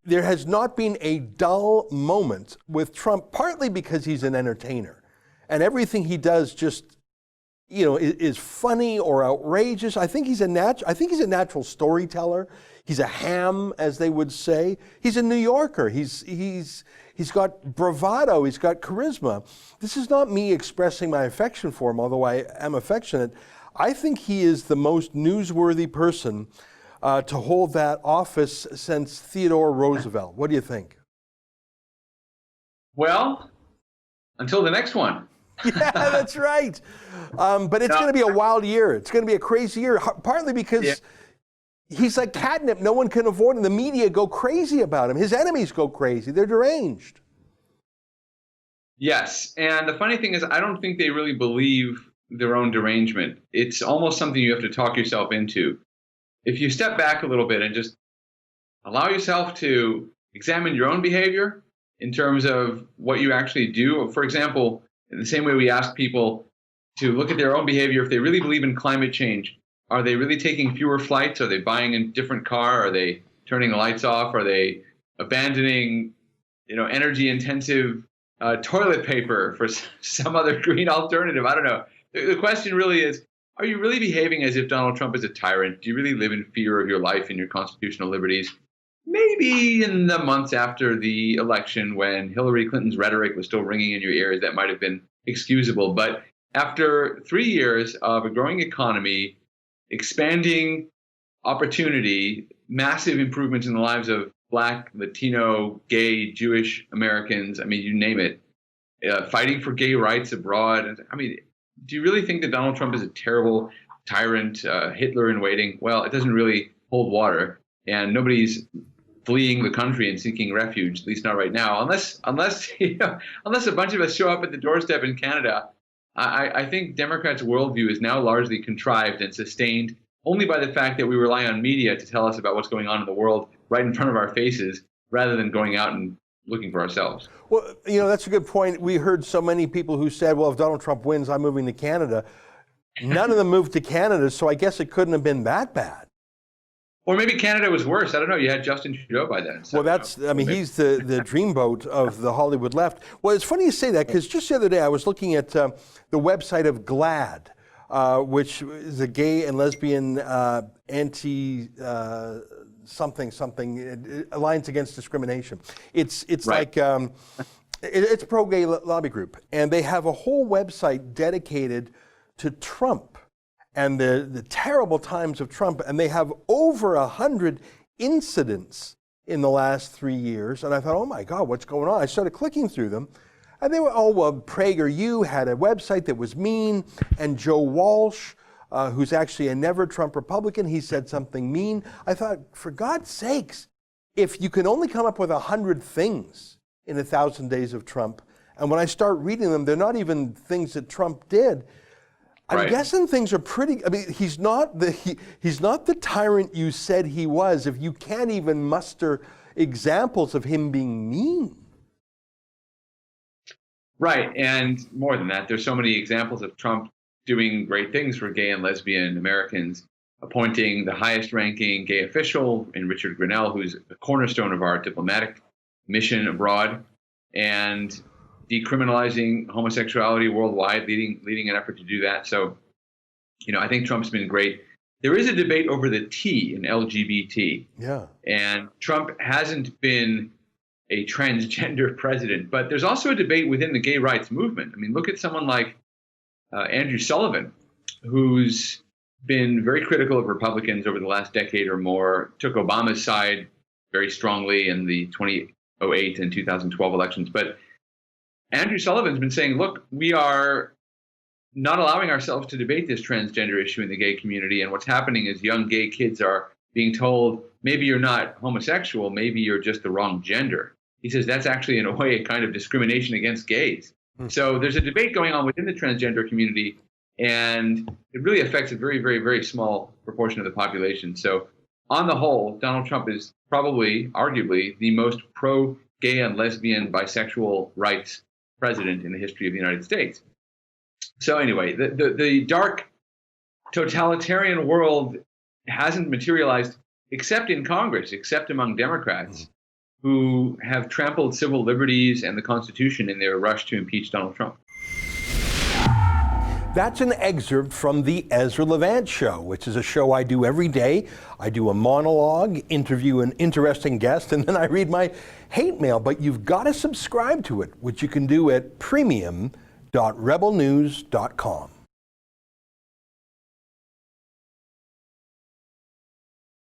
there has not been a dull moment with Trump, partly because he's an entertainer and everything he does just, is funny or outrageous. I think he's a natural storyteller. He's a ham, as they would say. He's a New Yorker. He's got bravado. He's got charisma. This is not me expressing my affection for him, although I am affectionate. I think he is the most newsworthy person to hold that office since Theodore Roosevelt. What do you think? Well, until the next one. Yeah, that's right. But it's going to be a wild year. It's going to be a crazy year, partly because he's like catnip. No one can avoid him. The media go crazy about him. His enemies go crazy. They're deranged. Yes. And the funny thing is, I don't think they really believe their own derangement. It's almost something you have to talk yourself into. If you step back a little bit and just allow yourself to examine your own behavior in terms of what you actually do. For example, in the same way we ask people to look at their own behavior, if they really believe in climate change, are they really taking fewer flights? Are they buying a different car? Are they turning the lights off? Are they abandoning, energy intensive toilet paper for some other green alternative? I don't know. The question really is, are you really behaving as if Donald Trump is a tyrant? Do you really live in fear of your life and your constitutional liberties? Maybe in the months after the election, when Hillary Clinton's rhetoric was still ringing in your ears, that might have been excusable. But after 3 years of a growing economy, expanding opportunity, massive improvements in the lives of Black, Latino, gay, Jewish Americans, you name it, fighting for gay rights abroad. Do you really think that Donald Trump is a terrible tyrant, Hitler in waiting? Well, it doesn't really hold water, and nobody's fleeing the country and seeking refuge, at least not right now, unless a bunch of us show up at the doorstep in Canada. I think Democrats' worldview is now largely contrived and sustained only by the fact that we rely on media to tell us about what's going on in the world right in front of our faces, rather than going out and looking for ourselves. Well, that's a good point. We heard so many people who said, well, if Donald Trump wins, I'm moving to Canada. None of them moved to Canada, so I guess it couldn't have been that bad. Or maybe Canada was worse. I don't know. You had Justin Trudeau by then. So well, he's the dreamboat of the Hollywood left. Well, it's funny you say that, because just the other day I was looking at the website of GLAAD, which is a gay and lesbian something Alliance Against Discrimination. It's right. It's a pro-gay lobby group, and they have a whole website dedicated to Trump and the terrible times of Trump, and they have over 100 incidents in the last 3 years. And I thought, oh my God, what's going on? I started clicking through them, and they were, PragerU had a website that was mean, and Joe Walsh, who's actually a never Trump Republican, he said something mean. I thought, for God's sakes, if you can only come up with 100 things in 1,000 days of Trump, and when I start reading them, they're not even things that Trump did. I'm guessing things are pretty. He's not the tyrant you said he was, if you can't even muster examples of him being mean. Right, and more than that, there's so many examples of Trump doing great things for gay and lesbian Americans, appointing the highest-ranking gay official in Richard Grenell, who's a cornerstone of our diplomatic mission abroad, and decriminalizing homosexuality worldwide, leading an effort to do that. So, I think Trump's been great. There is a debate over the T in LGBT. Yeah. And Trump hasn't been a transgender president, but there's also a debate within the gay rights movement. Look at someone like Andrew Sullivan, who's been very critical of Republicans over the last decade or more, took Obama's side very strongly in the 2008 and 2012 elections. But Andrew Sullivan's been saying, look, we are not allowing ourselves to debate this transgender issue in the gay community. And what's happening is young gay kids are being told, maybe you're not homosexual, maybe you're just the wrong gender. He says that's actually, in a way, a kind of discrimination against gays. So there's a debate going on within the transgender community, and it really affects a very, very, very small proportion of the population. So on the whole, Donald Trump is probably, arguably, the most pro-gay and lesbian, bisexual rights president in the history of the United States. So anyway, the dark totalitarian world hasn't materialized except in Congress, except among Democrats, who have trampled civil liberties and the Constitution in their rush to impeach Donald Trump. That's an excerpt from the Ezra Levant Show, which is a show I do every day. I do a monologue, interview an interesting guest, and then I read my hate mail. But you've got to subscribe to it, which you can do at premium.rebelnews.com.